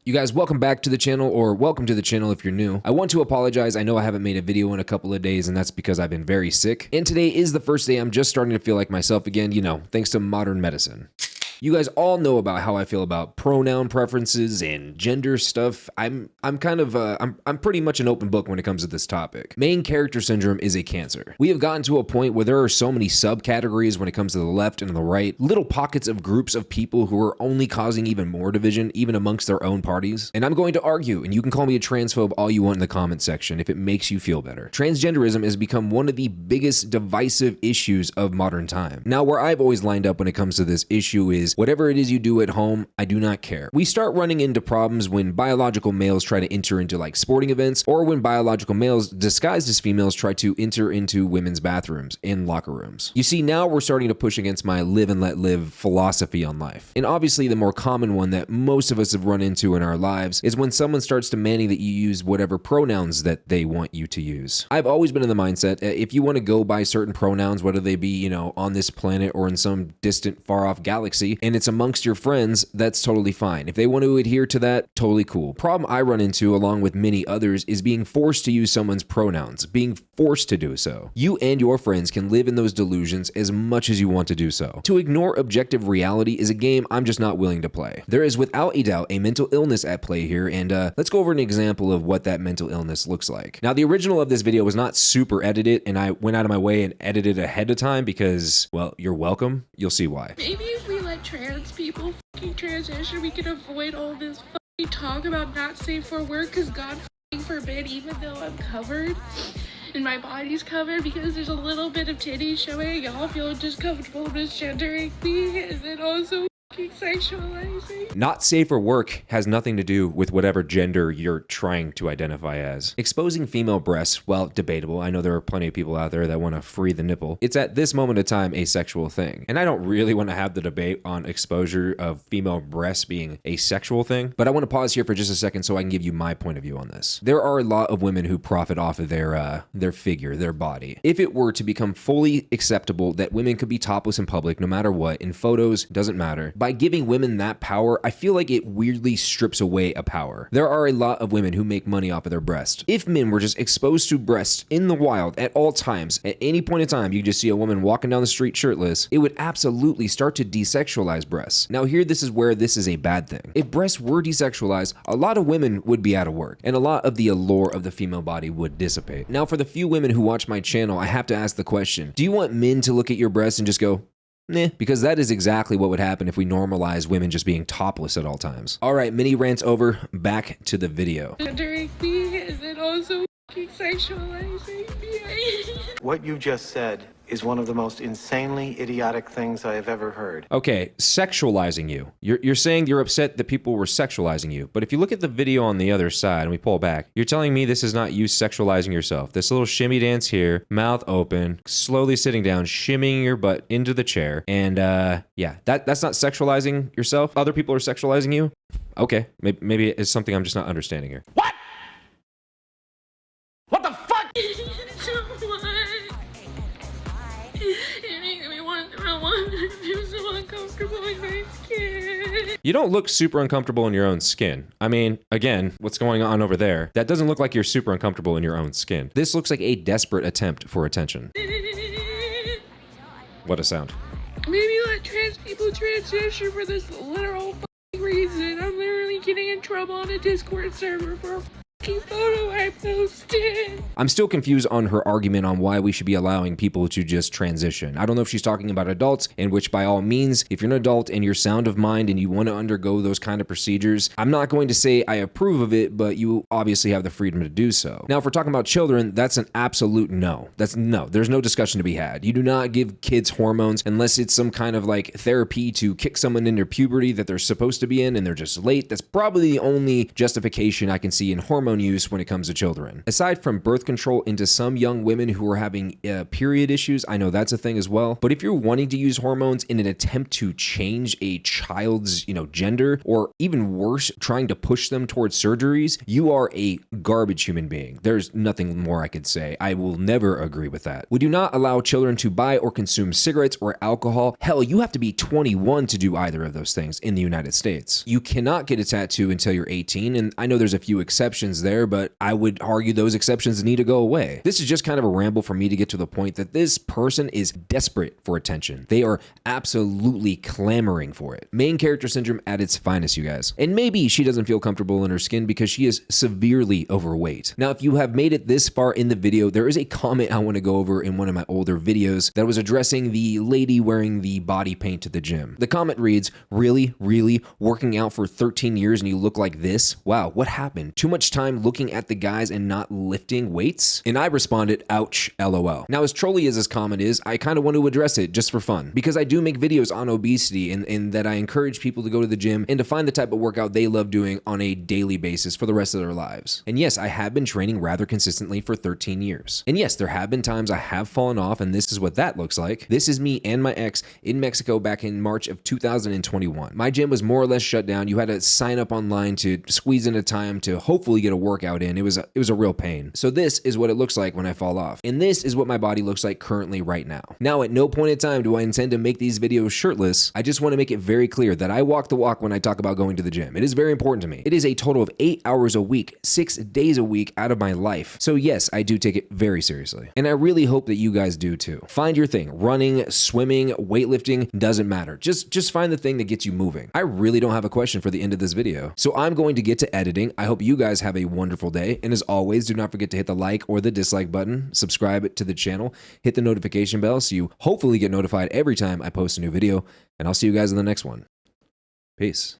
You guys, welcome back to the channel, or welcome to the channel if you're new. I want to apologize. I know I haven't made a video in a couple of days, and that's because I've been very sick. And today is the first day I'm just starting to feel like myself again, you know, thanks to modern medicine. You guys all know about how I feel about pronoun preferences and gender stuff. I'm pretty much an open book when it comes to this topic. Main character syndrome is a cancer. We have gotten to a point where there are so many subcategories when it comes to the left and the right, little pockets of groups of people who are only causing even more division, even amongst their own parties. And I'm going to argue, and you can call me a transphobe all you want in the comment section if it makes you feel better. Transgenderism has become one of the biggest divisive issues of modern time. Now, where I've always lined up when it comes to this issue is whatever it is you do at home, I do not care. We start running into problems when biological males try to enter into like sporting events, or when biological males disguised as females try to enter into women's bathrooms and locker rooms. You see, now we're starting to push against my live and let live philosophy on life. And obviously the more common one that most of us have run into in our lives is when someone starts demanding that you use whatever pronouns that they want you to use. I've always been in the mindset, if you want to go by certain pronouns, whether they be, you know, on this planet or in some distant far off galaxy, and it's amongst your friends, that's totally fine. If they want to adhere to that, totally cool. Problem I run into, along with many others, is being forced to use someone's pronouns, being forced to do so. You and your friends can live in those delusions as much as you want to do so. To ignore objective reality is a game I'm just not willing to play. There is without a doubt a mental illness at play here, and let's go over an example of what that mental illness looks like. Now, the original of this video was not super edited, and I went out of my way and edited ahead of time because, well, you're welcome. You'll see why. Maybe if we let trans people fucking transition, we can avoid all this fucking talk about not safe for work, because God fucking forbid, even though I'm covered and my body's covered because there's a little bit of titties showing, y'all feel just comfortable misgendering me and then also sexualizing. Not safe for work has nothing to do with whatever gender you're trying to identify as. Exposing female breasts, well, debatable. I know there are plenty of people out there that want to free the nipple. It's at this moment of time a sexual thing. And I don't really want to have the debate on exposure of female breasts being a sexual thing, but I want to pause here for just a second so I can give you my point of view on this. There are a lot of women who profit off of their figure, their body. If it were to become fully acceptable that women could be topless in public no matter what, in photos, doesn't matter, by giving women that power, I feel like it weirdly strips away a power. There are a lot of women who make money off of their breast. If men were just exposed to breasts in the wild at all times, at any point in time, you just see a woman walking down the street shirtless, it would absolutely start to desexualize breasts. Now here, this is where this is a bad thing. If breasts were desexualized, a lot of women would be out of work, and a lot of the allure of the female body would dissipate. Now, for the few women who watch my channel, I have to ask the question, do you want men to look at your breasts and just go, nah, because that is exactly what would happen if we normalize women just being topless at all times. All right, mini rants over, back to the video. Misgendering me and then also sexualizing me. What you just said is one of the most insanely idiotic things I have ever heard. Okay, sexualizing you. You're saying you're upset that people were sexualizing you, but if you look at the video on the other side and we pull back, you're telling me this is not you sexualizing yourself. This little shimmy dance here, mouth open, slowly sitting down, shimmying your butt into the chair, and yeah, that's not sexualizing yourself. Other people are sexualizing you? Okay, maybe it's something I'm just not understanding here. What? What the fuck? It makes me want to feel so uncomfortable in my skin. You don't look super uncomfortable in your own skin. I mean, again, what's going on over there? That doesn't look like you're super uncomfortable in your own skin. This looks like a desperate attempt for attention. What a sound. Maybe let trans people transition for this literal fucking reason. I'm literally getting in trouble on a Discord server for a fucking photo I posted. I'm still confused on her argument on why we should be allowing people to just transition. I don't know if she's talking about adults, in which by all means, if you're an adult and you're sound of mind and you want to undergo those kind of procedures, I'm not going to say I approve of it, but you obviously have the freedom to do so. Now, if we're talking about children, that's an absolute no. That's no. There's no discussion to be had. You do not give kids hormones unless it's some kind of like therapy to kick someone in their puberty that they're supposed to be in and they're just late. That's probably the only justification I can see in hormone hormone use when it comes to children. Aside from birth control into some young women who are having period issues, I know that's a thing as well. But if you're wanting to use hormones in an attempt to change a child's, gender, or even worse, trying to push them towards surgeries, you are a garbage human being. There's nothing more I could say. I will never agree with that. We do not allow children to buy or consume cigarettes or alcohol. Hell, you have to be 21 to do either of those things in the United States. You cannot get a tattoo until you're 18, and I know there's a few exceptions there, but I would argue those exceptions need to go away. This is just kind of a ramble for me to get to the point that this person is desperate for attention. They are absolutely clamoring for it. Main character syndrome at its finest, you guys. And maybe she doesn't feel comfortable in her skin because she is severely overweight. Now, if you have made it this far in the video, there is a comment I want to go over in one of my older videos that was addressing the lady wearing the body paint to the gym. The comment reads, "Really, working out for 13 years and you look like this? Wow, what happened? Too much time looking at the guys and not lifting weights?" And I responded, "Ouch, LOL." Now, as trolly as this comment is, I kind of want to address it just for fun, because I do make videos on obesity and that I encourage people to go to the gym and to find the type of workout they love doing on a daily basis for the rest of their lives. And yes, I have been training rather consistently for 13 years. And yes, there have been times I have fallen off, and this is what that looks like. This is me and my ex in Mexico back in March of 2021. My gym was more or less shut down. You had to sign up online to squeeze in a time to hopefully get a workout in. It was a real pain. So this is what it looks like when I fall off. And this is what my body looks like currently right now. Now, at no point in time do I intend to make these videos shirtless. I just want to make it very clear that I walk the walk when I talk about going to the gym. It is very important to me. It is a total of 8 hours a week, 6 days a week out of my life. So yes, I do take it very seriously. And I really hope that you guys do too. Find your thing. Running, swimming, weightlifting, doesn't matter. Just find the thing that gets you moving. I really don't have a question for the end of this video. So I'm going to get to editing. I hope you guys have a wonderful day. And as always, do not forget to hit the like or the dislike button, subscribe to the channel, hit the notification bell so you hopefully get notified every time I post a new video. And I'll see you guys in the next one. Peace.